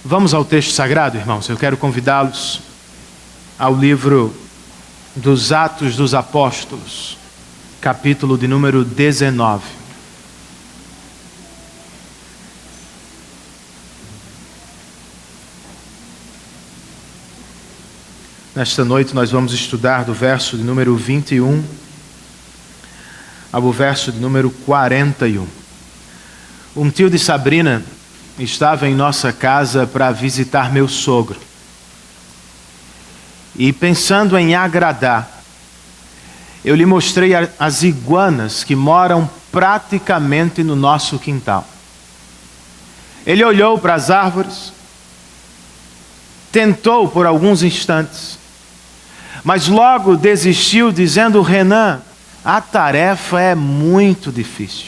Vamos ao texto sagrado, irmãos. Eu quero convidá-los ao livro dos Atos dos Apóstolos, capítulo de número 19. Nesta noite nós vamos estudar do verso de número 21 ao verso de número 41. Um tio de Sabrina estava em nossa casa para visitar meu sogro. E pensando em agradar, eu lhe mostrei as iguanas que moram praticamente no nosso quintal. Ele olhou para as árvores, tentou por alguns instantes, mas logo desistiu dizendo: Renan, a tarefa é muito difícil.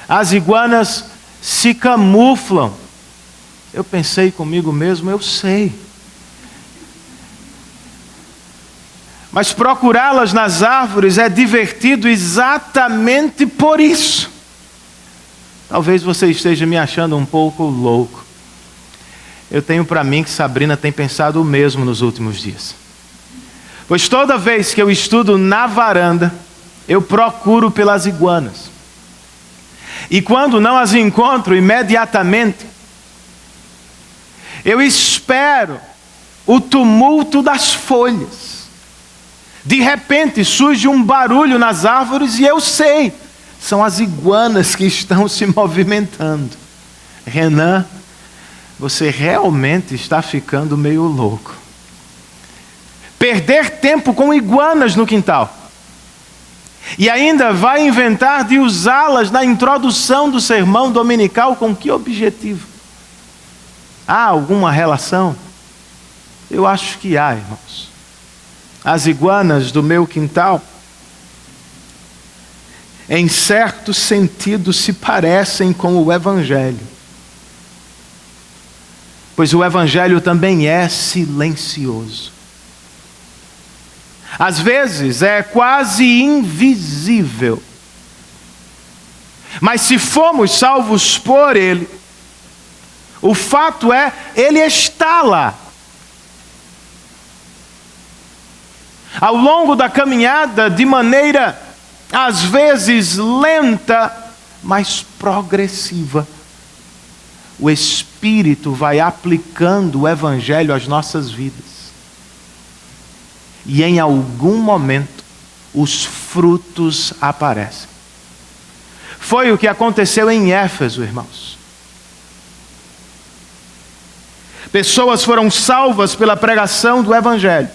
As iguanas se camuflam. Eu pensei comigo mesmo, eu sei. Mas procurá-las nas árvores é divertido exatamente por isso. Talvez você esteja me achando um pouco louco. Eu tenho para mim que Sabrina tem pensado o mesmo nos últimos dias. Pois toda vez que eu estudo na varanda, eu procuro pelas iguanas. E quando não as encontro imediatamente, eu espero o tumulto das folhas. De repente surge um barulho nas árvores e eu sei, são as iguanas que estão se movimentando. Renan, você realmente está ficando meio louco. Perder tempo com iguanas no quintal. E ainda vai inventar de usá-las na introdução do sermão dominical. Com que objetivo? Há alguma relação? Eu acho que há, irmãos. As iguanas do meu quintal, em certo sentido, se parecem com o Evangelho. Pois o Evangelho também é silencioso. Às vezes é quase invisível. Mas se fomos salvos por Ele, o fato é, Ele está lá. Ao longo da caminhada, de maneira às vezes lenta, mas progressiva, o Espírito vai aplicando o Evangelho às nossas vidas. E em algum momento, os frutos aparecem. Foi o que aconteceu em Éfeso, irmãos. Pessoas foram salvas pela pregação do Evangelho.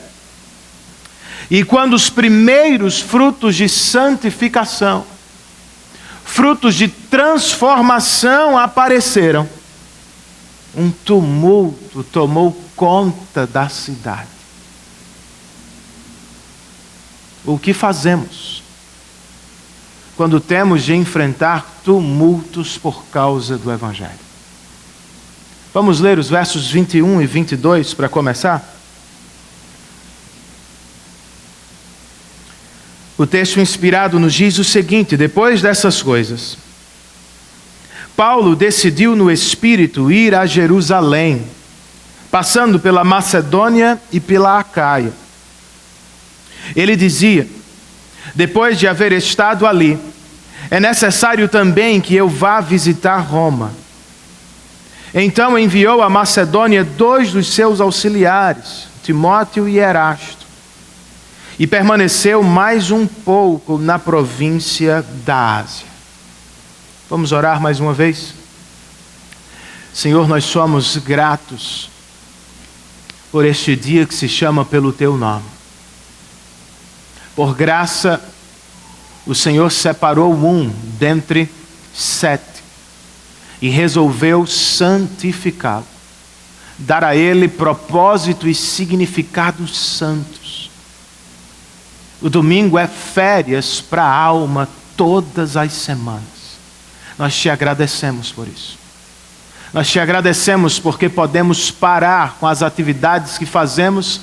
E quando os primeiros frutos de santificação, frutos de transformação apareceram, um tumulto tomou conta da cidade. O que fazemos quando temos de enfrentar tumultos por causa do Evangelho? Vamos ler os versos 21 e 22 para começar? O texto inspirado nos diz o seguinte: depois dessas coisas, Paulo decidiu no Espírito ir a Jerusalém, passando pela Macedônia e pela Acaia. Ele dizia: depois de haver estado ali, é necessário também que eu vá visitar Roma. Então enviou à Macedônia 2 dos seus auxiliares, Timóteo e Erasto, e permaneceu mais um pouco na província da Ásia. Vamos orar mais uma vez? Senhor, nós somos gratos por este dia que se chama pelo Teu nome. Por graça, o Senhor separou um dentre 7 e resolveu santificá-lo, dar a ele propósito e significado santos. O domingo é férias para a alma todas as semanas. Nós te agradecemos por isso. Nós te agradecemos porque podemos parar com as atividades que fazemos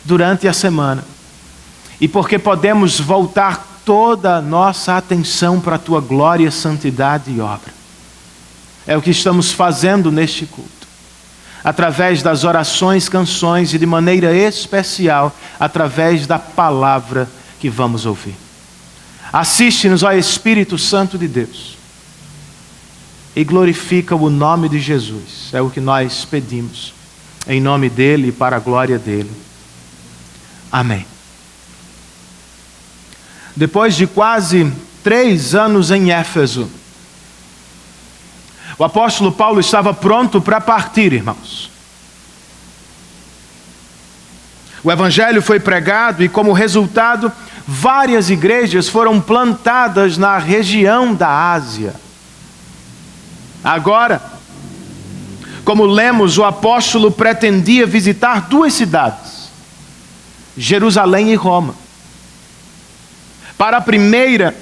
durante a semana. E porque podemos voltar toda a nossa atenção para a Tua glória, santidade e obra. É o que estamos fazendo neste culto. através das orações, canções e de maneira especial através da palavra que vamos ouvir. Assiste-nos, ó Espírito Santo de Deus, e glorifica o nome de Jesus. É o que nós pedimos, em nome dele e para a glória dele. Amém. Depois de quase 3 anos em Éfeso, o apóstolo Paulo estava pronto para partir, irmãos. O evangelho foi pregado e, como resultado, várias igrejas foram plantadas na região da Ásia. Agora, como lemos, o apóstolo pretendia visitar 2 cidades, Jerusalém e Roma. Para a primeira,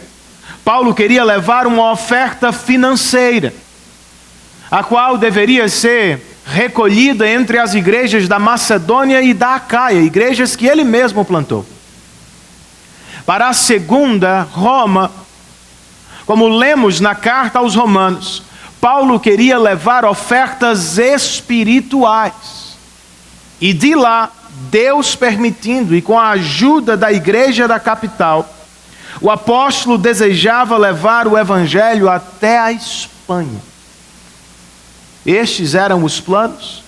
Paulo queria levar uma oferta financeira, a qual deveria ser recolhida entre as igrejas da Macedônia e da Acaia, igrejas que ele mesmo plantou. Para a segunda, Roma, como lemos na carta aos Romanos, Paulo queria levar ofertas espirituais. E de lá, Deus permitindo e com a ajuda da igreja da capital, o apóstolo desejava levar o evangelho até a Espanha. Estes eram os planos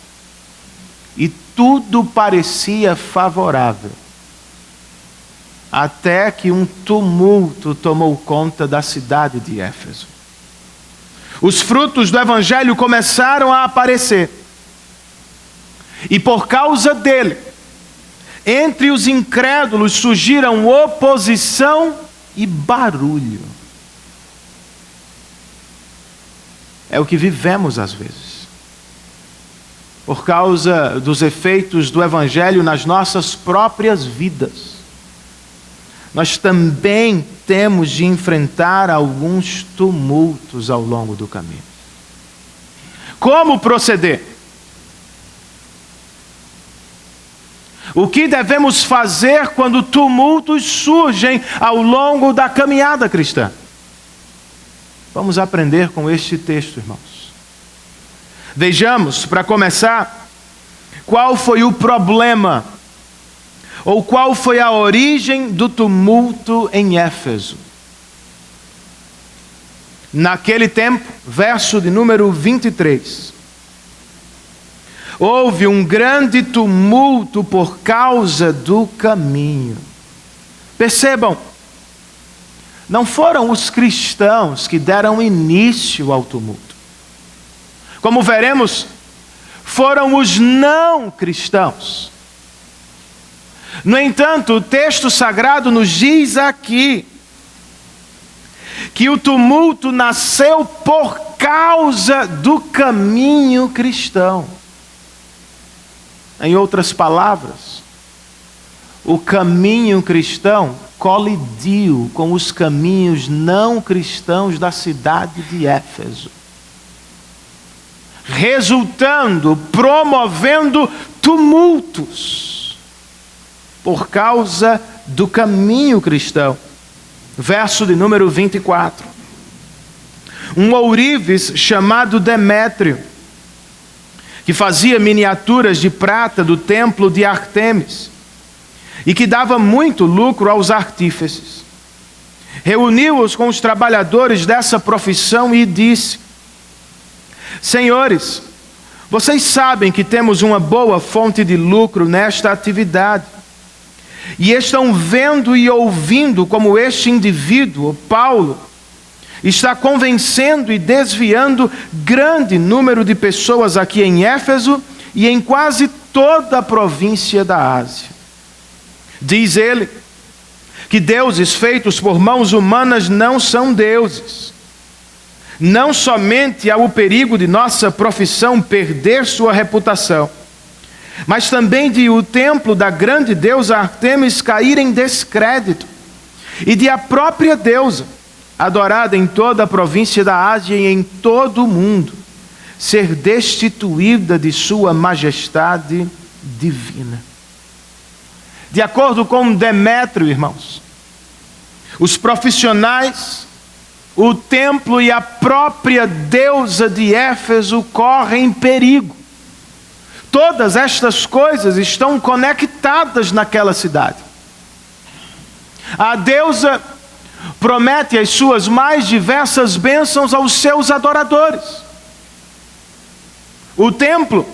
e tudo parecia favorável. Até que um tumulto tomou conta da cidade de Éfeso. Os frutos do evangelho começaram a aparecer. E por causa dele, entre os incrédulos surgiram oposição e barulho. É o que vivemos às vezes. Por causa dos efeitos do evangelho nas nossas próprias vidas, nós também temos de enfrentar alguns tumultos ao longo do caminho. Como proceder? O que devemos fazer quando tumultos surgem ao longo da caminhada cristã? Vamos aprender com este texto, irmãos. Vejamos, para começar, qual foi o problema, ou qual foi a origem do tumulto em Éfeso. Naquele tempo, verso de número 23, houve um grande tumulto por causa do caminho. Percebam, não foram os cristãos que deram início ao tumulto. Como veremos, foram os não cristãos. No entanto, o texto sagrado nos diz aqui que o tumulto nasceu por causa do caminho cristão. Em outras palavras, o caminho cristão colidiu com os caminhos não cristãos da cidade de Éfeso, resultando, promovendo tumultos por causa do caminho cristão. Verso de número 24. Um ourives chamado Demétrio, que fazia miniaturas de prata do templo de Ártemis e que dava muito lucro aos artífices, reuniu-os com os trabalhadores dessa profissão e disse: Senhores, vocês sabem que temos uma boa fonte de lucro nesta atividade, e estão vendo e ouvindo como este indivíduo, Paulo, está convencendo e desviando grande número de pessoas aqui em Éfeso e em quase toda a província da Ásia. Diz ele que deuses feitos por mãos humanas não são deuses. Não somente há o perigo de nossa profissão perder sua reputação, mas também de o templo da grande deusa Ártemis cair em descrédito, e de a própria deusa, adorada em toda a província da Ásia e em todo o mundo, ser destituída de sua majestade divina. De acordo com Demétrio, irmãos, os profissionais, o templo e a própria deusa de Éfeso correm perigo, Todas estas coisas estão conectadas naquela cidade. A deusa promete as suas mais diversas bênçãos aos seus adoradores. O templo,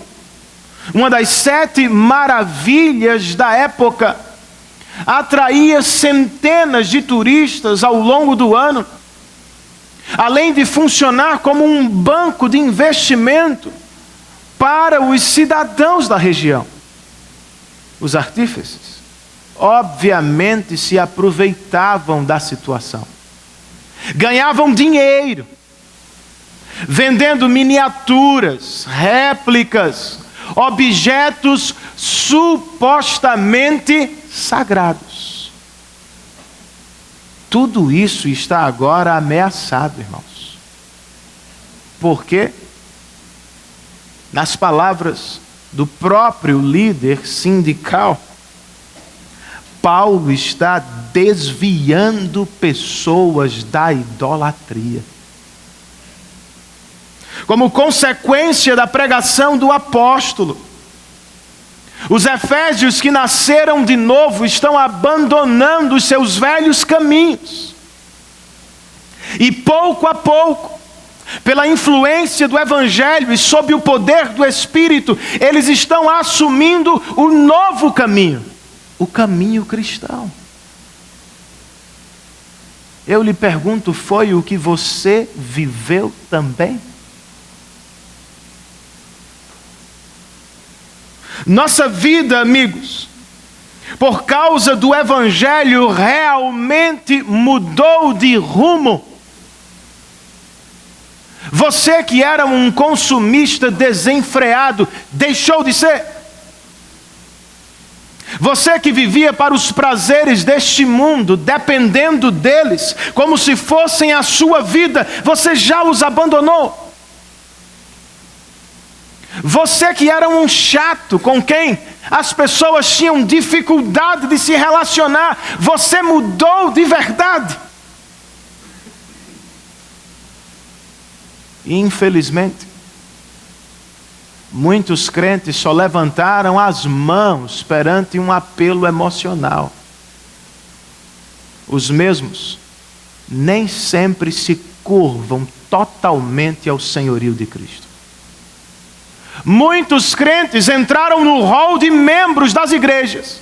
uma das 7 maravilhas da época, atraía centenas de turistas ao longo do ano, além de funcionar como um banco de investimento para os cidadãos da região. Os artífices, obviamente, se aproveitavam da situação. Ganhavam dinheiro, vendendo miniaturas, réplicas, objetos supostamente sagrados. Tudo isso está agora ameaçado, irmãos. Por quê? Nas palavras do próprio líder sindical, Paulo está desviando pessoas da idolatria. Como consequência da pregação do apóstolo, os efésios que nasceram de novo estão abandonando os seus velhos caminhos. E pouco a pouco, pela influência do Evangelho e sob o poder do Espírito, eles estão assumindo o novo caminho, o caminho cristão. Eu lhe pergunto, foi o que você viveu também? Nossa vida, amigos, por causa do Evangelho, realmente mudou de rumo. Você que era um consumista desenfreado, deixou de ser. Você que vivia para os prazeres deste mundo, dependendo deles, como se fossem a sua vida, você já os abandonou. Você que era um chato com quem as pessoas tinham dificuldade de se relacionar, você mudou de verdade. E infelizmente, muitos crentes só levantaram as mãos perante um apelo emocional. Os mesmos nem sempre se curvam totalmente ao senhorio de Cristo. Muitos crentes entraram no rol de membros das igrejas,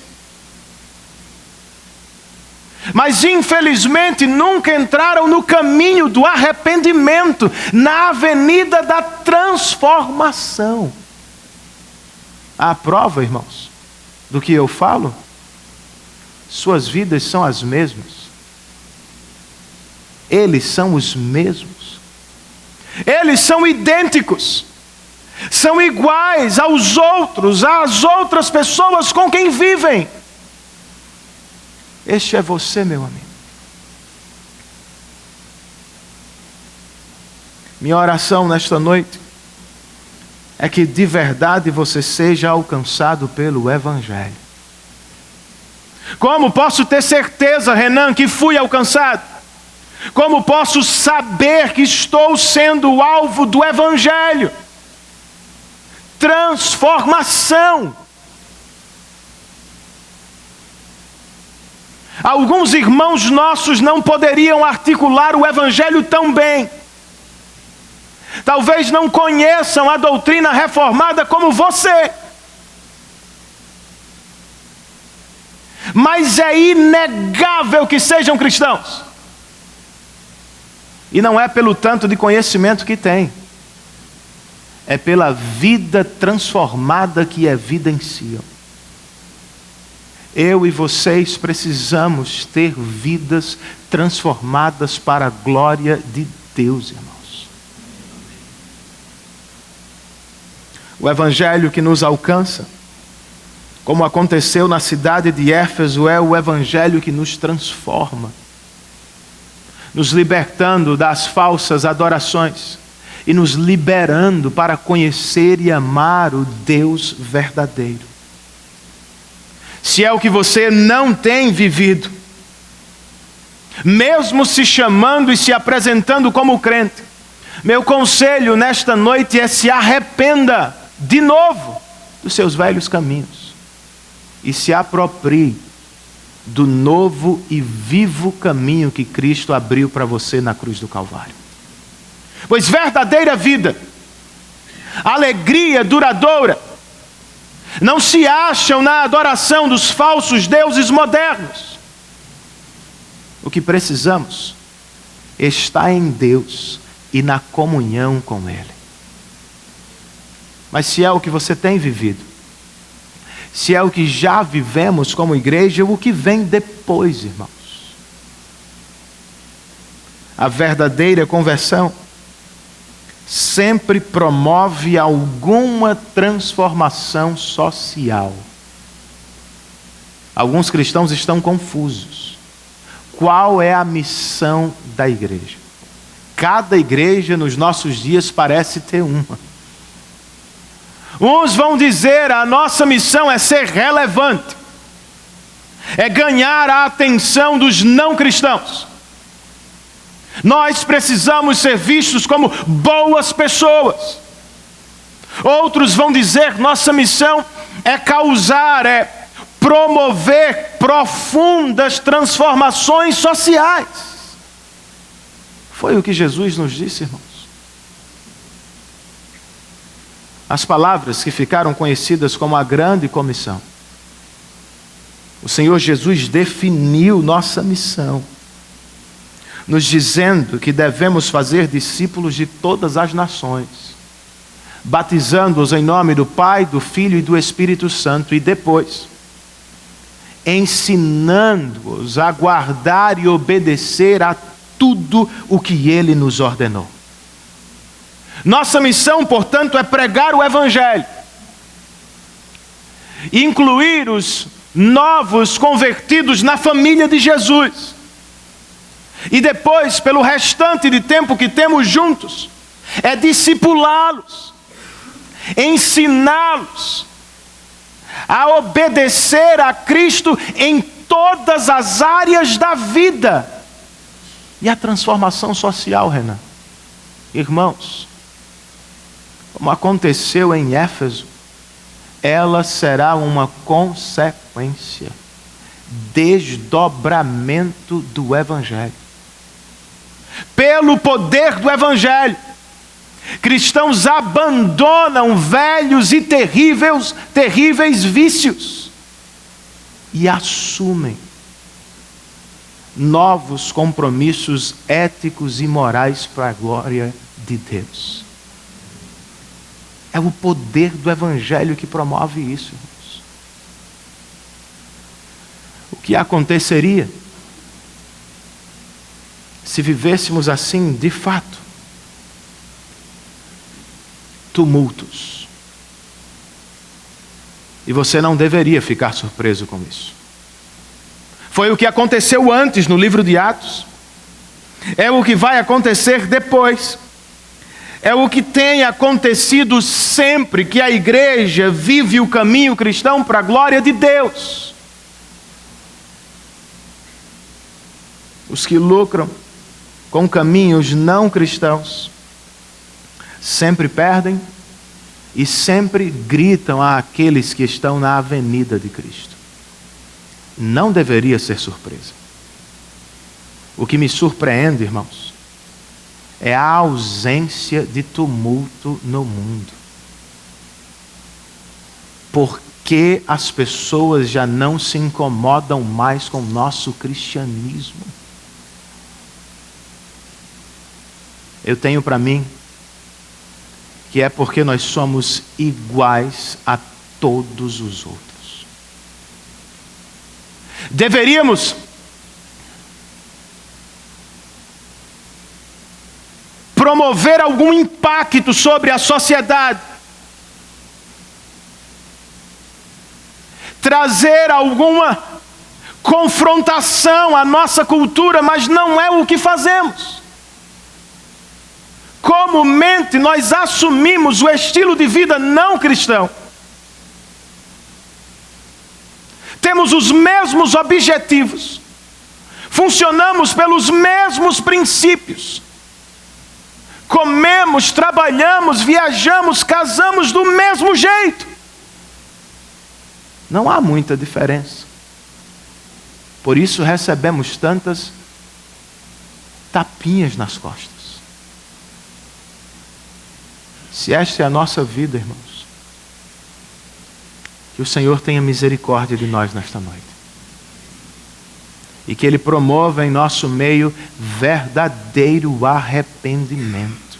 mas infelizmente nunca entraram no caminho do arrependimento, na avenida da transformação. A prova, irmãos, do que eu falo, suas vidas são as mesmas. Eles são os mesmos. Eles são idênticos. São iguais aos outros, às outras pessoas com quem vivem. Este é você, meu amigo. Minha oração nesta noite é que de verdade você seja alcançado pelo Evangelho. Como posso ter certeza, Renan, que fui alcançado? Como posso saber que estou sendo alvo do Evangelho? Transformação. Alguns irmãos nossos não poderiam articular o Evangelho tão bem. Talvez não conheçam a doutrina reformada como você. Mas é inegável que sejam cristãos. E não é pelo tanto de conhecimento que têm. É pela vida transformada que evidenciam. Eu e vocês precisamos ter vidas transformadas para a glória de Deus, irmãos. O Evangelho que nos alcança, como aconteceu na cidade de Éfeso, é o Evangelho que nos transforma, nos libertando das falsas adorações e nos liberando para conhecer e amar o Deus verdadeiro. Se é o que você não tem vivido, mesmo se chamando e se apresentando como crente, meu conselho nesta noite é: se arrependa de novo dos seus velhos caminhos e se aproprie do novo e vivo caminho que Cristo abriu para você na cruz do Calvário. Pois verdadeira vida, alegria duradoura, não se acham na adoração dos falsos deuses modernos. O que precisamos está em Deus e na comunhão com Ele. Mas se é o que você tem vivido, se é o que já vivemos como igreja, o que vem depois, irmãos? A verdadeira conversão sempre promove alguma transformação social. Alguns cristãos estão confusos. Qual é a missão da igreja? Cada igreja nos nossos dias parece ter uma. Uns vão dizer: a nossa missão é ser relevante, é ganhar a atenção dos não cristãos. Nós precisamos ser vistos como boas pessoas. Outros vão dizer: nossa missão é causar, é promover profundas transformações sociais. Foi o que Jesus nos disse, irmãos. As palavras que ficaram conhecidas como a grande comissão. O Senhor Jesus definiu nossa missão, nos dizendo que devemos fazer discípulos de todas as nações, batizando-os em nome do Pai, do Filho e do Espírito Santo, e depois ensinando-os a guardar e obedecer a tudo o que Ele nos ordenou. Nossa missão, portanto, é pregar o Evangelho, incluir os novos convertidos na família de Jesus, e depois, pelo restante de tempo que temos juntos, é discipulá-los, ensiná-los a obedecer a Cristo em todas as áreas da vida. E a transformação social, Renan? Irmãos, como aconteceu em Éfeso, ela será uma consequência, desdobramento do Evangelho. Pelo poder do Evangelho, cristãos abandonam velhos e terríveis vícios e assumem novos compromissos éticos e morais para a glória de Deus. É o poder do Evangelho que promove isso, irmãos. O que aconteceria se vivêssemos assim de fato? Tumultos. E você não deveria ficar surpreso com isso. Foi o que aconteceu antes no livro de Atos. É o que vai acontecer depois. É o que tem acontecido sempre que a igreja vive o caminho cristão para a glória de Deus. Os que lucram com caminhos não cristãos sempre perdem e sempre gritam àqueles que estão na avenida de Cristo. Não deveria ser surpresa. O que me surpreende, irmãos, é a ausência de tumulto no mundo. Por que as pessoas já não se incomodam mais com o nosso cristianismo? Eu tenho para mim que é porque nós somos iguais a todos os outros. Deveríamos promover algum impacto sobre a sociedade, trazer alguma confrontação à nossa cultura, mas não é o que fazemos. Comumente nós assumimos o estilo de vida não cristão. Temos os mesmos objetivos, funcionamos pelos mesmos princípios, comemos, trabalhamos, viajamos, casamos do mesmo jeito. Não há muita diferença. Por isso recebemos tantas tapinhas nas costas. Se esta é a nossa vida, irmãos, que o Senhor tenha misericórdia de nós nesta noite. E que Ele promova em nosso meio verdadeiro arrependimento.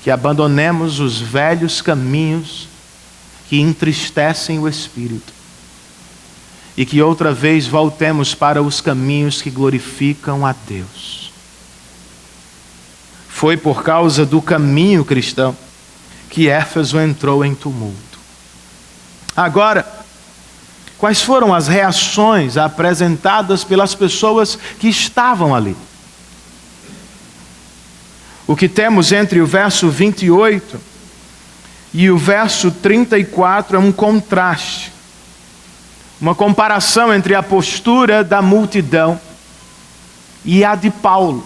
Que abandonemos os velhos caminhos que entristecem o Espírito. E que outra vez voltemos para os caminhos que glorificam a Deus. Foi por causa do caminho cristão que Éfeso entrou em tumulto. Agora, quais foram as reações apresentadas pelas pessoas que estavam ali? O que temos entre o verso 28 e o verso 34 é um contraste. Uma comparação entre a postura da multidão e a de Paulo.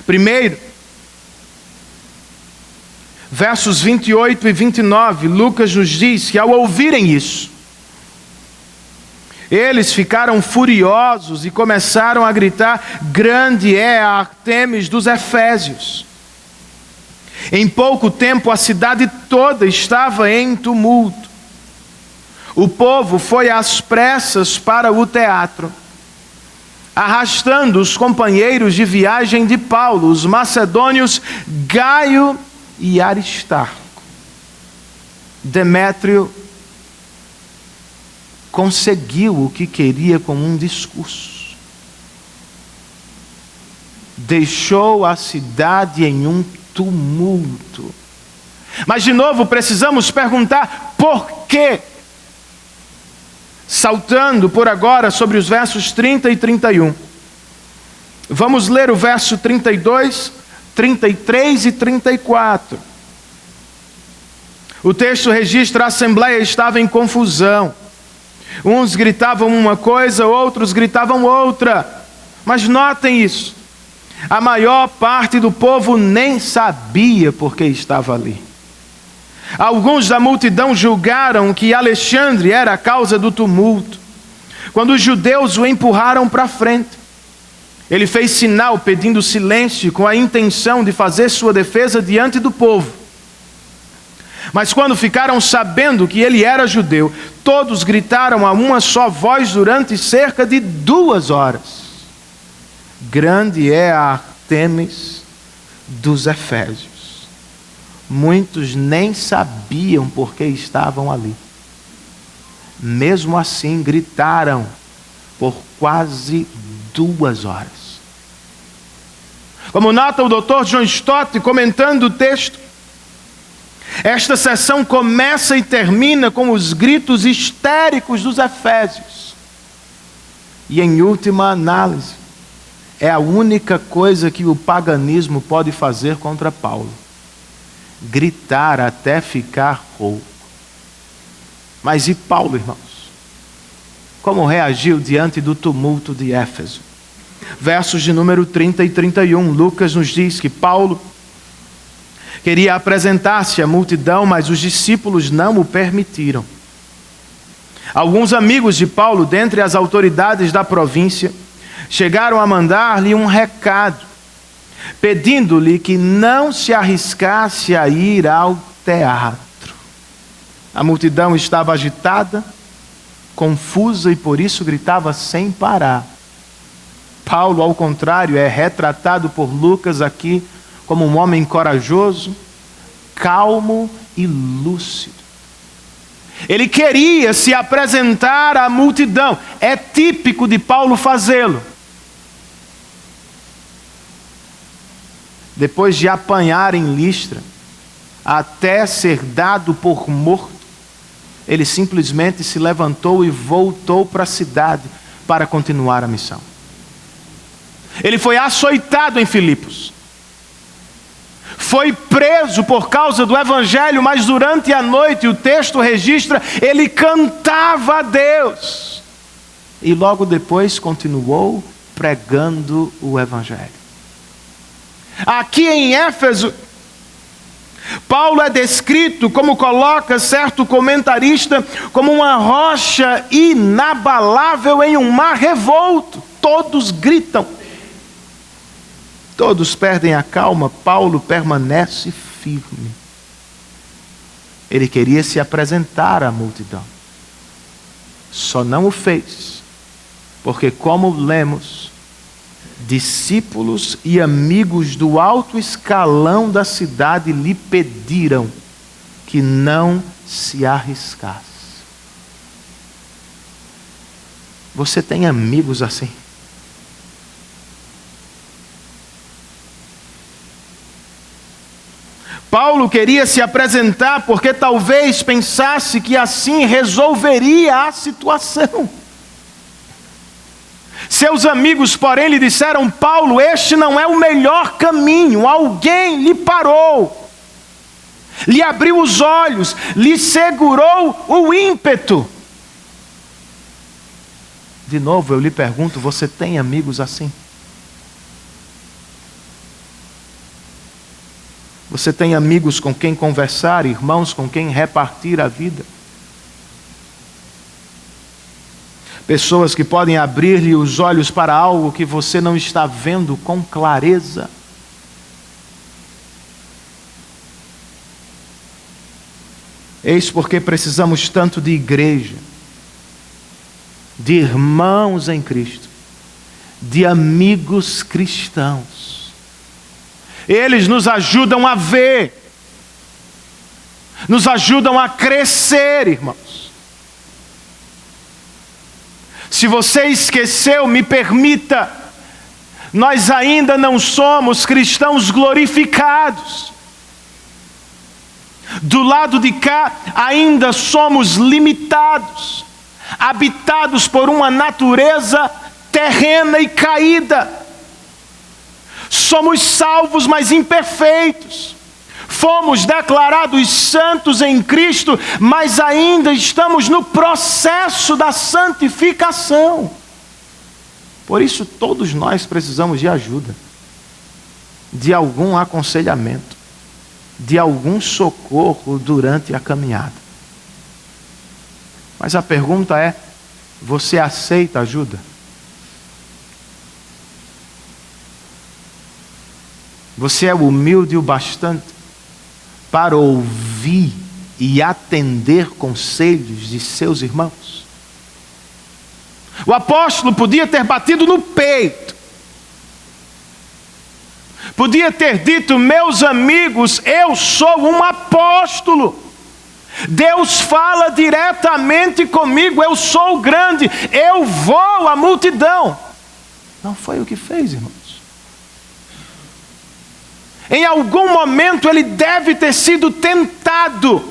Primeiro, versos 28 e 29, Lucas nos diz que ao ouvirem isso, eles ficaram furiosos e começaram a gritar: grande é a Ártemis dos Efésios. Em pouco tempo a cidade toda estava em tumulto. O povo foi às pressas para o teatro, arrastando os companheiros de viagem de Paulo, os macedônios Gaio e Aristarco. Demétrio conseguiu o que queria com um discurso. Deixou a cidade em um tumulto. Mas de novo precisamos perguntar por quê? Saltando por agora sobre os versos 30 e 31. Vamos ler o verso 32, 33 e 34. O texto registra: a assembleia estava em confusão. Uns gritavam uma coisa, outros gritavam outra. Mas notem isso: a maior parte do povo nem sabia por que estava ali. Alguns da multidão julgaram que Alexandre era a causa do tumulto. Quando os judeus o empurraram para frente, ele fez sinal pedindo silêncio com a intenção de fazer sua defesa diante do povo. Mas quando ficaram sabendo que ele era judeu, todos gritaram a uma só voz durante cerca de 2 horas: grande é a Ártemis dos Efésios. Muitos nem sabiam por que estavam ali. Mesmo assim, gritaram por quase 2 horas. Como nota o Dr. John Stott, comentando o texto, esta sessão começa e termina com os gritos histéricos dos efésios. E em última análise, é a única coisa que o paganismo pode fazer contra Paulo: gritar até ficar rouco. Mas e Paulo, irmãos? Como reagiu diante do tumulto de Éfeso? Versos de número 30 e 31, Lucas nos diz que Paulo queria apresentar-se à multidão, mas os discípulos não o permitiram. Alguns amigos de Paulo, dentre as autoridades da província, chegaram a mandar-lhe um recado, pedindo-lhe que não se arriscasse a ir ao teatro. A multidão estava agitada, confusa e por isso gritava sem parar. Paulo, ao contrário, é retratado por Lucas aqui como um homem corajoso, calmo e lúcido. Ele queria se apresentar à multidão. É típico de Paulo fazê-lo. Depois de apanhar em Listra, até ser dado por morto, ele simplesmente se levantou e voltou para a cidade para continuar a missão. Ele foi açoitado em Filipos. Foi preso por causa do evangelho, mas durante a noite, o texto registra, ele cantava a Deus. E logo depois continuou pregando o evangelho. Aqui em Éfeso, Paulo é descrito, como coloca certo comentarista, como uma rocha inabalável em um mar revolto. Todos gritam, todos perdem a calma. Paulo permanece firme. Ele queria se apresentar à multidão, só não o fez, porque, como lemos, discípulos e amigos do alto escalão da cidade lhe pediram que não se arriscasse. Você tem amigos assim? Paulo queria se apresentar porque talvez pensasse que assim resolveria a situação. Seus amigos, porém, lhe disseram: Paulo, este não é o melhor caminho. Alguém lhe parou, lhe abriu os olhos, lhe segurou o ímpeto. De novo eu lhe pergunto, você tem amigos assim? Você tem amigos com quem conversar, irmãos com quem repartir a vida? Pessoas que podem abrir-lhe os olhos para algo que você não está vendo com clareza. Eis porque precisamos tanto de igreja, de irmãos em Cristo, de amigos cristãos. Eles nos ajudam a ver, nos ajudam a crescer, irmãos. Se você esqueceu, me permita, nós ainda não somos cristãos glorificados. Do lado de cá, ainda somos limitados, habitados por uma natureza terrena e caída. Somos salvos, mas imperfeitos. Fomos declarados santos em Cristo, mas ainda estamos no processo da santificação. Por isso, todos nós precisamos de ajuda, de algum aconselhamento, de algum socorro durante a caminhada. Mas a pergunta é: você aceita ajuda? Você é humilde o bastante para ouvir e atender conselhos de seus irmãos? O apóstolo podia ter batido no peito, podia ter dito: meus amigos, eu sou um apóstolo, Deus fala diretamente comigo, eu sou grande, eu vou à multidão. Não foi o que fez, irmãos. Em algum momento ele deve ter sido tentado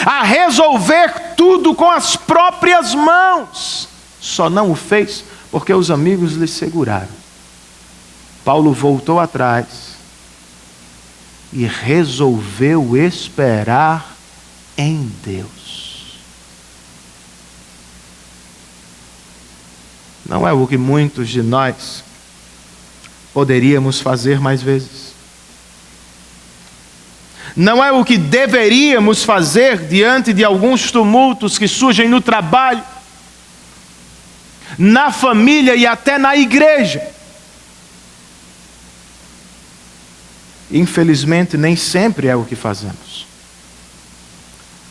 a resolver tudo com as próprias mãos. Só não o fez porque os amigos lhe seguraram. Paulo voltou atrás e resolveu esperar em Deus. Não é o que muitos de nós poderíamos fazer mais vezes. Não é o que deveríamos fazer diante de alguns tumultos que surgem no trabalho, na família e até na igreja. Infelizmente, nem sempre é o que fazemos.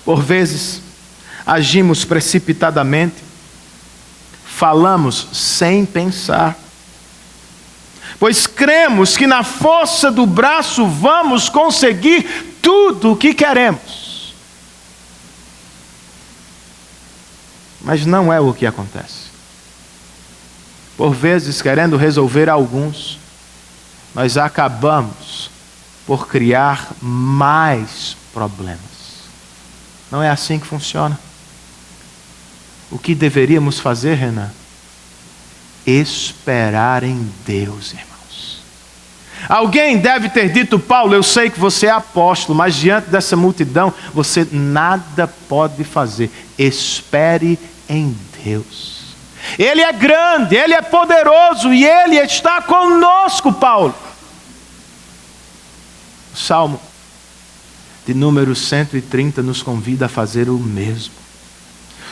Por vezes, agimos precipitadamente, falamos sem pensar, pois cremos que na força do braço vamos conseguir tudo o que queremos. Mas não é o que acontece. Por vezes, querendo resolver alguns, nós acabamos por criar mais problemas. Não é assim que funciona. O que deveríamos fazer, Renan? Esperar em Deus, irmãos. Alguém deve ter dito: Paulo, eu sei que você é apóstolo, mas diante dessa multidão você nada pode fazer. Espere em Deus. Ele é grande, Ele é poderoso e Ele está conosco, Paulo. O Salmo de número 130 nos convida a fazer o mesmo.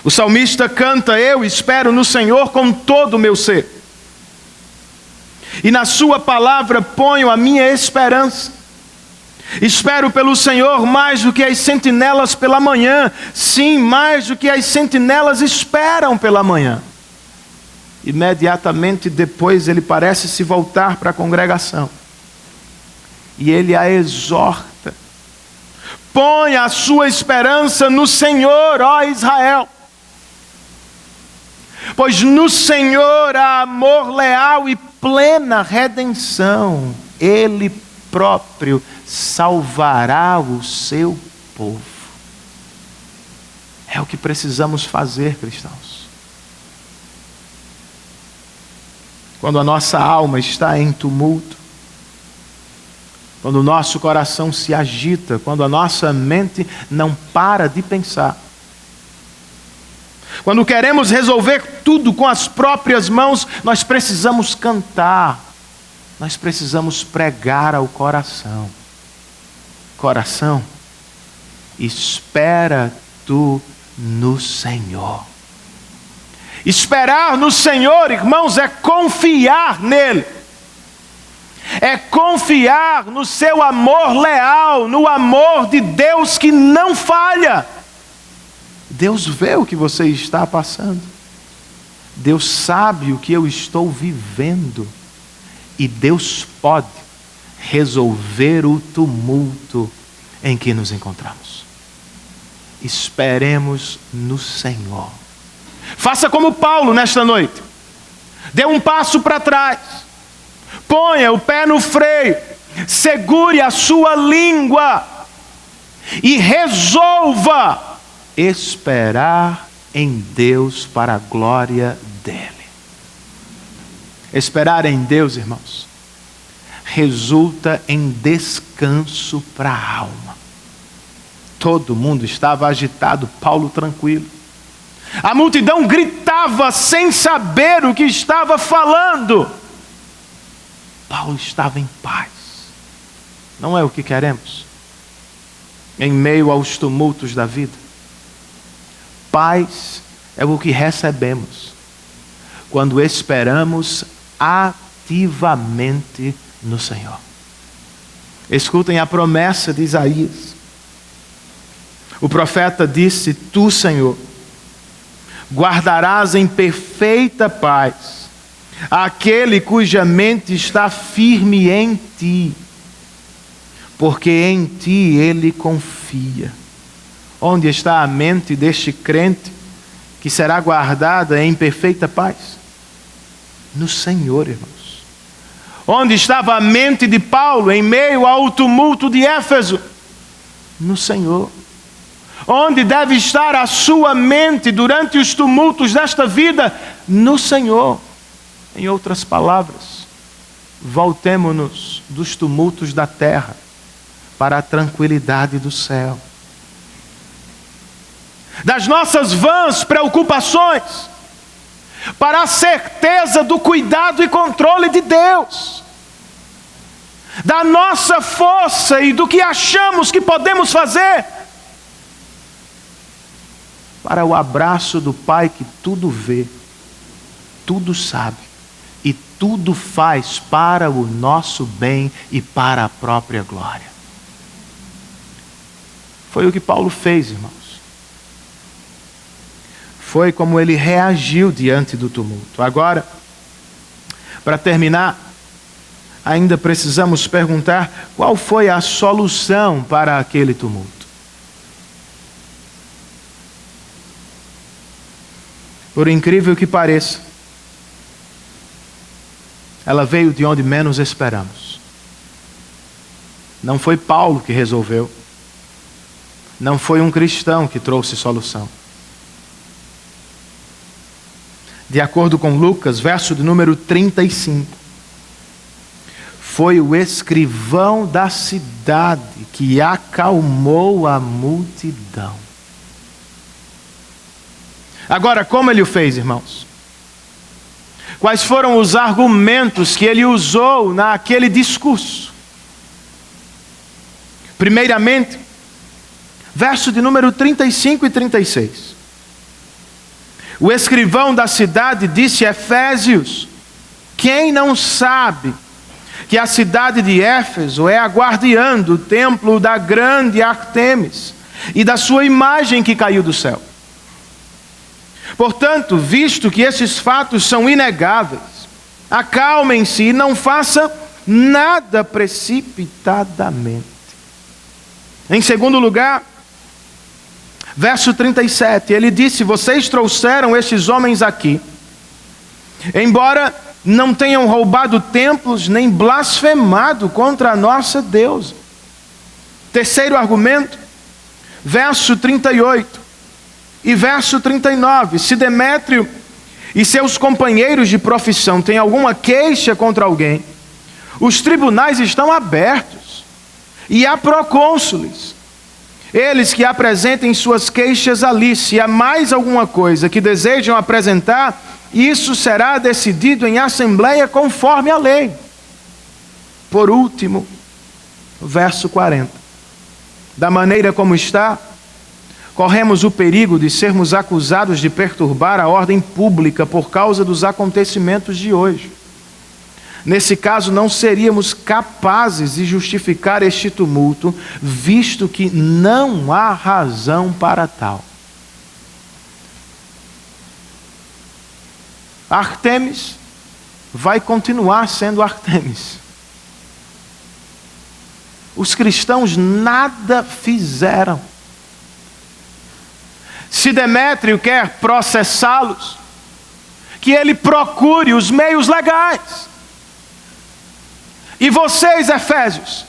O salmista canta: eu espero no Senhor com todo o meu ser, e na sua palavra ponho a minha esperança. Espero pelo Senhor mais do que as sentinelas pela manhã. Sim, mais do que as sentinelas esperam pela manhã. Imediatamente depois ele parece se voltar para a congregação. E ele a exorta: põe a sua esperança no Senhor, ó Israel. Pois no Senhor há amor leal e plena redenção. Ele próprio salvará o seu povo. É o que precisamos fazer, cristãos. Quando a nossa alma está em tumulto, quando o nosso coração se agita, quando a nossa mente não para de pensar, quando queremos resolver tudo com as próprias mãos, nós precisamos cantar, nós precisamos pregar ao coração. Coração, espera tu no Senhor. Esperar no Senhor, irmãos, é confiar nele. É confiar no seu amor leal, no amor de Deus que não falha. Deus vê o que você está passando. Deus sabe o que eu estou vivendo. E Deus pode resolver o tumulto em que nos encontramos. Esperemos no Senhor. Faça como Paulo nesta noite. Dê um passo para trás. Ponha o pé no freio. Segure a sua língua. E resolva esperar em Deus para a glória dele. Esperar em Deus, irmãos, resulta em descanso para a alma. Todo mundo estava agitado, Paulo tranquilo. A multidão gritava sem saber o que estava falando. Paulo estava em paz. Não é o que queremos em meio aos tumultos da vida? Paz é o que recebemos quando esperamos ativamente no Senhor. Escutem a promessa de Isaías. O profeta disse: tu, Senhor, guardarás em perfeita paz aquele cuja mente está firme em ti, porque em ti ele confia. Onde está a mente deste crente que será guardada em perfeita paz? No Senhor, irmãos. Onde estava a mente de Paulo em meio ao tumulto de Éfeso? No Senhor. Onde deve estar a sua mente durante os tumultos desta vida? No Senhor. Em outras palavras, voltemo-nos dos tumultos da terra para a tranquilidade do céu. Das nossas vãs preocupações para a certeza do cuidado e controle de Deus. Da nossa força e do que achamos que podemos fazer para o abraço do Pai que tudo vê, tudo sabe e tudo faz para o nosso bem e para a própria glória. Foi o que Paulo fez, irmãos. Foi como ele reagiu diante do tumulto. Agora, para terminar, ainda precisamos perguntar qual foi a solução para aquele tumulto. Por incrível que pareça, ela veio de onde menos esperamos. Não foi Paulo que resolveu. Não foi um cristão que trouxe solução. De acordo com Lucas, verso de número 35, foi o escrivão da cidade que acalmou a multidão. Agora, como ele o fez, irmãos? Quais foram os argumentos que ele usou naquele discurso? Primeiramente, verso de número 35 e 36. O escrivão da cidade disse: Efésios, quem não sabe que a cidade de Éfeso é a guardiã do templo da grande Ártemis e da sua imagem que caiu do céu? Portanto, visto que esses fatos são inegáveis, acalmem-se e não façam nada precipitadamente. Em segundo lugar, verso 37, ele disse: vocês trouxeram estes homens aqui, embora não tenham roubado templos, nem blasfemado contra a nossa deusa. Terceiro argumento, verso 38 e verso 39. Se Demétrio e seus companheiros de profissão têm alguma queixa contra alguém, os tribunais estão abertos e há procônsules. Eles que apresentem suas queixas ali. Se há mais alguma coisa que desejam apresentar, isso será decidido em assembleia conforme a lei. Por último, verso 40. Da maneira como está, corremos o perigo de sermos acusados de perturbar a ordem pública por causa dos acontecimentos de hoje. Nesse caso, não seríamos capazes de justificar este tumulto, visto que não há razão para tal. Ártemis vai continuar sendo Ártemis. Os cristãos nada fizeram. Se Demétrio quer processá-los, que ele procure os meios legais. E vocês, Efésios,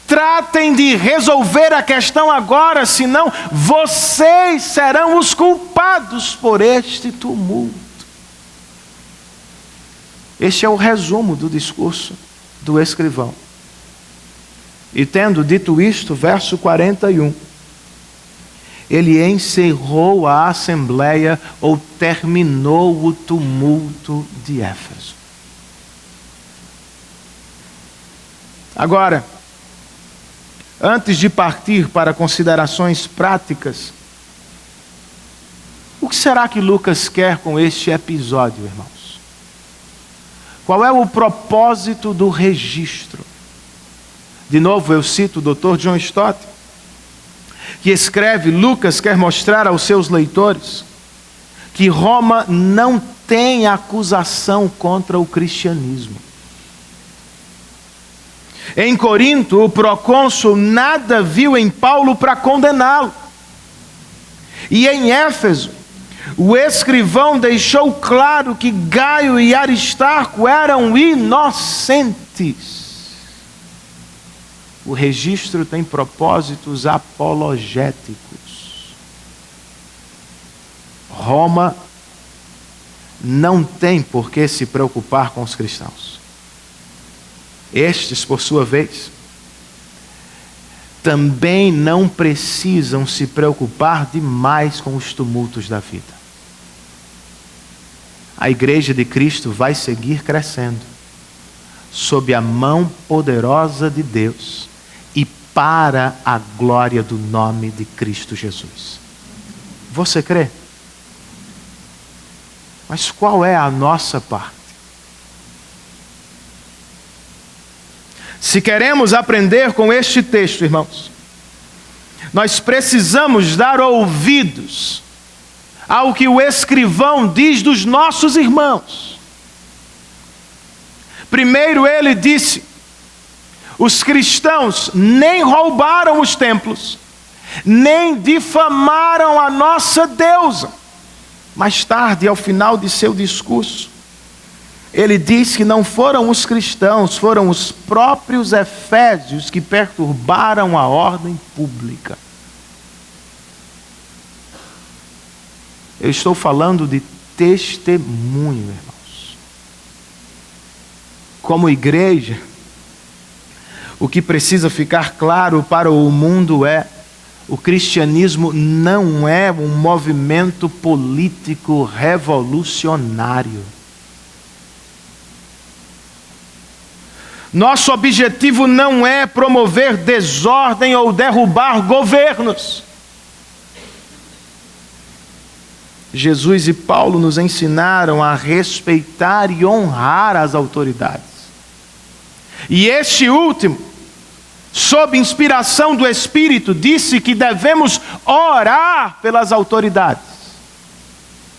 tratem de resolver a questão agora, senão vocês serão os culpados por este tumulto. Este é o resumo do discurso do escrivão. E tendo dito isto, verso 41, ele encerrou a assembleia, ou terminou o tumulto de Éfeso. Agora, antes de partir para considerações práticas, o que será que Lucas quer com este episódio, irmãos? Qual é o propósito do registro? De novo, eu cito o Dr. John Stott, que escreve: Lucas quer mostrar aos seus leitores que Roma não tem acusação contra o cristianismo. Em Corinto, o procônsul nada viu em Paulo para condená-lo. E em Éfeso, o escrivão deixou claro que Gaio e Aristarco eram inocentes. O registro tem propósitos apologéticos. Roma não tem por que se preocupar com os cristãos. Estes, por sua vez, também não precisam se preocupar demais com os tumultos da vida. A igreja de Cristo vai seguir crescendo, sob a mão poderosa de Deus e para a glória do nome de Cristo Jesus. Você crê? Mas qual é a nossa parte? Se queremos aprender com este texto, irmãos, nós precisamos dar ouvidos ao que o escrivão diz dos nossos irmãos. Primeiro ele disse: os cristãos nem roubaram os templos, nem difamaram a nossa deusa. Mais tarde, ao final de seu discurso, ele diz que não foram os cristãos, foram os próprios efésios que perturbaram a ordem pública. Eu estou falando de testemunho, irmãos. Como igreja, o que precisa ficar claro para o mundo é: o cristianismo não é um movimento político revolucionário. Nosso objetivo não é promover desordem ou derrubar governos. Jesus e Paulo nos ensinaram a respeitar e honrar as autoridades. E este último, sob inspiração do Espírito, disse que devemos orar pelas autoridades.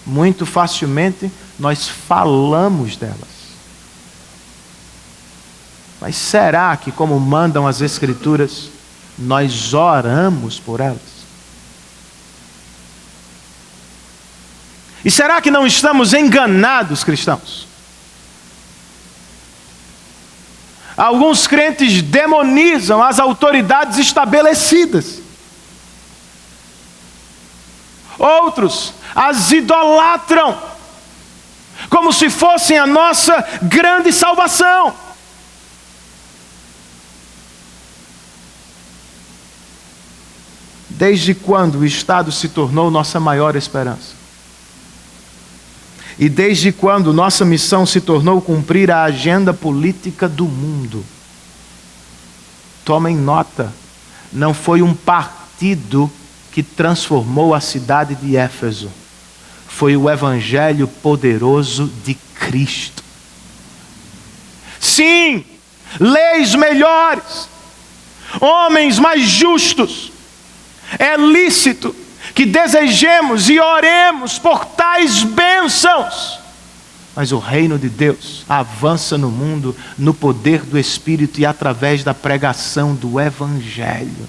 Muito facilmente nós falamos delas. Mas será que, como mandam as Escrituras, nós oramos por elas? E será que não estamos enganados, cristãos? Alguns crentes demonizam as autoridades estabelecidas. Outros as idolatram, como se fossem a nossa grande salvação. Desde quando o Estado se tornou nossa maior esperança? E desde quando nossa missão se tornou cumprir a agenda política do mundo? Tomem nota, não foi um partido que transformou a cidade de Éfeso. Foi o Evangelho poderoso de Cristo. Sim, leis melhores, homens mais justos. É lícito que desejemos e oremos por tais bênçãos. Mas o reino de Deus avança no mundo no poder do Espírito e através da pregação do Evangelho.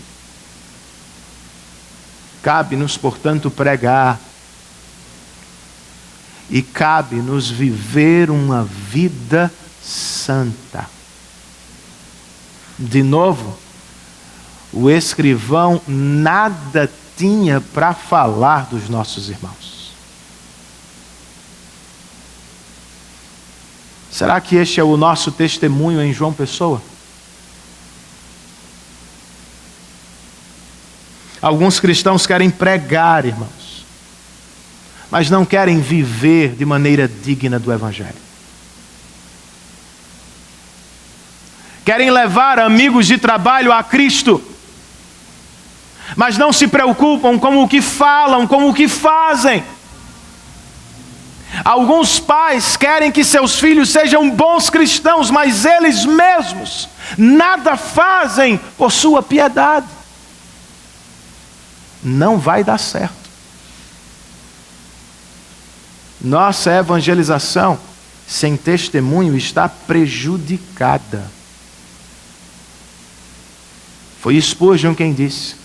Cabe-nos, portanto, pregar. E cabe-nos viver uma vida santa. De novo, o escrivão nada tinha para falar dos nossos irmãos. Será que este é o nosso testemunho em João Pessoa? Alguns cristãos querem pregar, irmãos, mas não querem viver de maneira digna do Evangelho. Querem levar amigos de trabalho a Cristo, mas não se preocupam com o que falam, com o que fazem. Alguns pais querem que seus filhos sejam bons cristãos, mas eles mesmos nada fazem por sua piedade. Não vai dar certo. Nossa evangelização sem testemunho está prejudicada. Foi Spurgeon quem disse: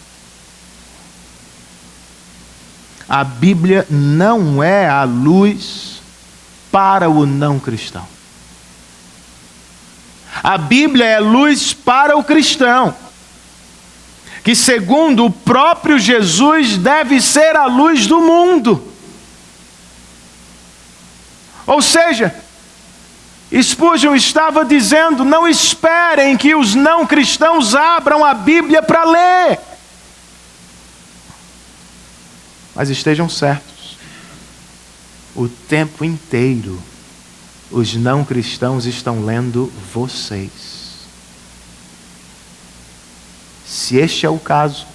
a Bíblia não é a luz para o não cristão. A Bíblia é luz para o cristão, que segundo o próprio Jesus deve ser a luz do mundo. Ou seja, Spurgeon estava dizendo: não esperem que os não cristãos abram a Bíblia para ler. Mas estejam certos, o tempo inteiro os não cristãos estão lendo vocês. Se este é o caso,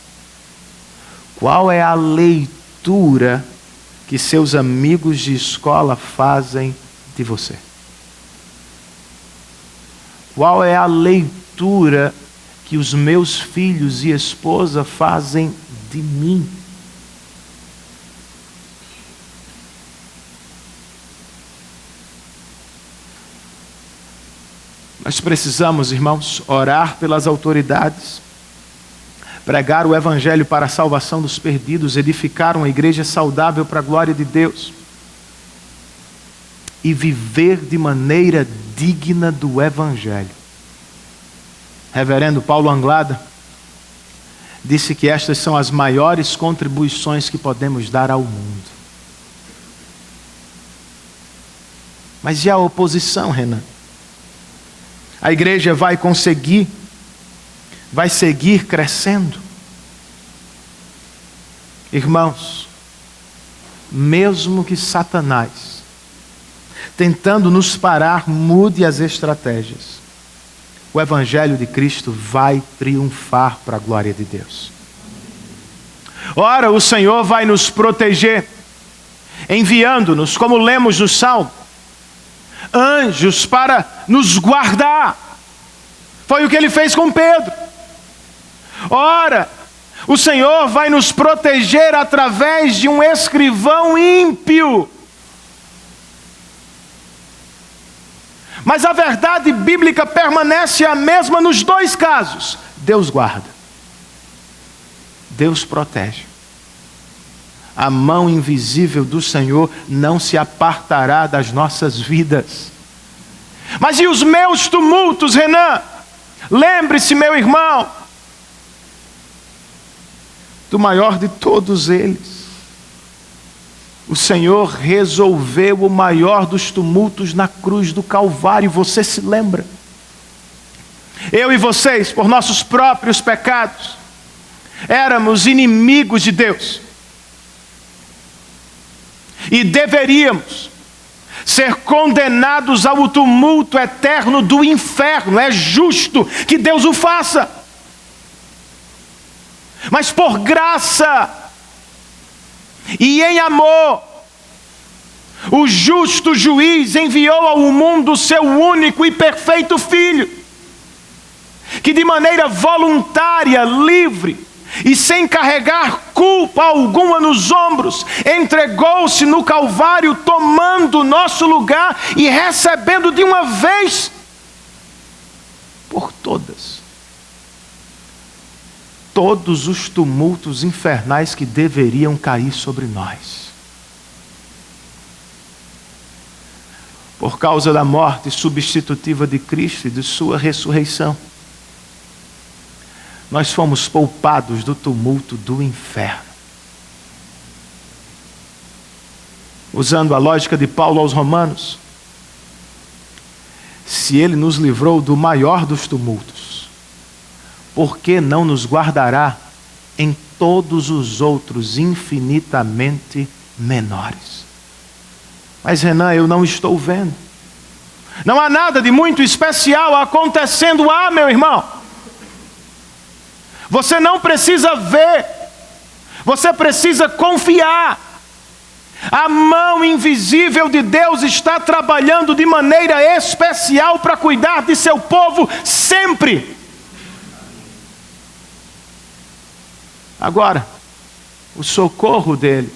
qual é a leitura que seus amigos de escola fazem de você? Qual é a leitura que os meus filhos e esposa fazem de mim? Nós precisamos, irmãos, orar pelas autoridades, pregar o Evangelho para a salvação dos perdidos, edificar uma igreja saudável para a glória de Deus e viver de maneira digna do Evangelho. Reverendo Paulo Anglada disse que estas são as maiores contribuições que podemos dar ao mundo. Mas e a oposição, Renan? A igreja vai seguir crescendo? Irmãos, mesmo que Satanás, tentando nos parar, mude as estratégias, o Evangelho de Cristo vai triunfar para a glória de Deus. Ora, o Senhor vai nos proteger, enviando-nos, como lemos no Salmo, anjos para nos guardar. Foi o que ele fez com Pedro. Ora, o Senhor vai nos proteger através de um escrivão ímpio. Mas a verdade bíblica permanece a mesma nos dois casos. Deus guarda. Deus protege. A mão invisível do Senhor não se apartará das nossas vidas. Mas e os meus tumultos, Renan? Lembre-se, meu irmão, do maior de todos eles. O Senhor resolveu o maior dos tumultos na cruz do Calvário. Você se lembra? Eu e vocês, por nossos próprios pecados, éramos inimigos de Deus. E deveríamos ser condenados ao tumulto eterno do inferno. É justo que Deus o faça. Mas por graça e em amor, o justo juiz enviou ao mundo o seu único e perfeito Filho, que de maneira voluntária, livre e sem carregar culpa alguma nos ombros, entregou-se no Calvário, tomando o nosso lugar e recebendo de uma vez por todas todos os tumultos infernais que deveriam cair sobre nós. Por causa da morte substitutiva de Cristo e de sua ressurreição, nós fomos poupados do tumulto do inferno. Usando a lógica de Paulo aos Romanos, se ele nos livrou do maior dos tumultos, por que não nos guardará em todos os outros infinitamente menores? Mas Renan, eu não estou vendo. Não há nada de muito especial acontecendo lá, meu irmão. Você não precisa ver. Você precisa confiar. A mão invisível de Deus está trabalhando de maneira especial para cuidar de seu povo sempre. Agora, o socorro dele,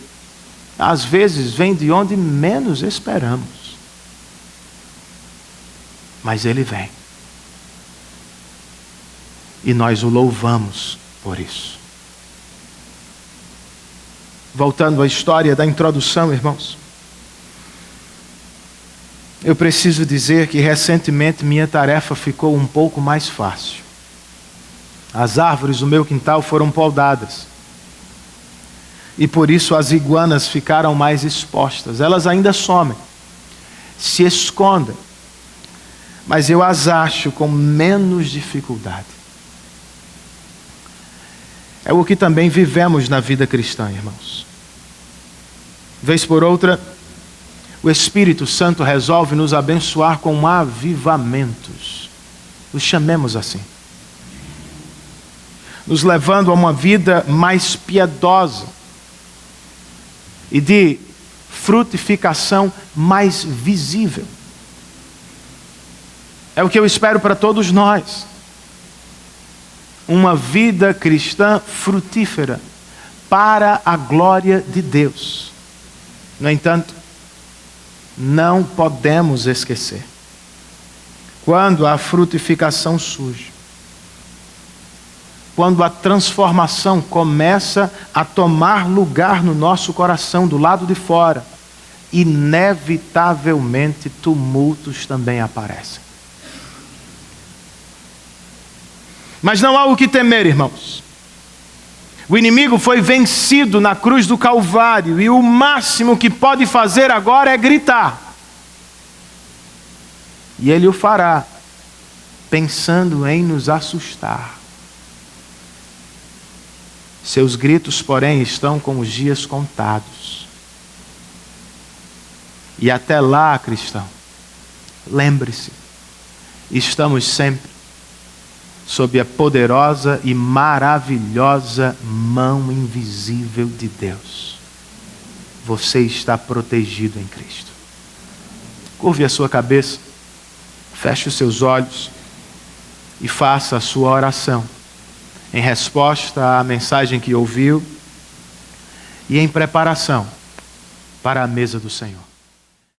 às vezes, vem de onde menos esperamos. Mas ele vem. E nós o louvamos por isso. Voltando à história da introdução, irmãos. Eu preciso dizer que recentemente minha tarefa ficou um pouco mais fácil. As árvores do meu quintal foram podadas. E por isso as iguanas ficaram mais expostas. Elas ainda somem, se escondem. Mas eu as acho com menos dificuldade. É o que também vivemos na vida cristã, irmãos. Vez por outra, o Espírito Santo resolve nos abençoar com avivamentos. Os chamemos assim. Nos levando a uma vida mais piedosa e de frutificação mais visível. É o que eu espero para todos nós. Uma vida cristã frutífera para a glória de Deus. No entanto, não podemos esquecer, quando a frutificação surge, quando a transformação começa a tomar lugar no nosso coração, do lado de fora, inevitavelmente tumultos também aparecem. Mas não há o que temer, irmãos. O inimigo foi vencido na cruz do Calvário e o máximo que pode fazer agora é gritar. E ele o fará, pensando em nos assustar. Seus gritos, porém, estão com os dias contados. E até lá, cristão, lembre-se, estamos sempre sob a poderosa e maravilhosa mão invisível de Deus. Você está protegido em Cristo. Curve a sua cabeça, feche os seus olhos e faça a sua oração em resposta à mensagem que ouviu e em preparação para a mesa do Senhor.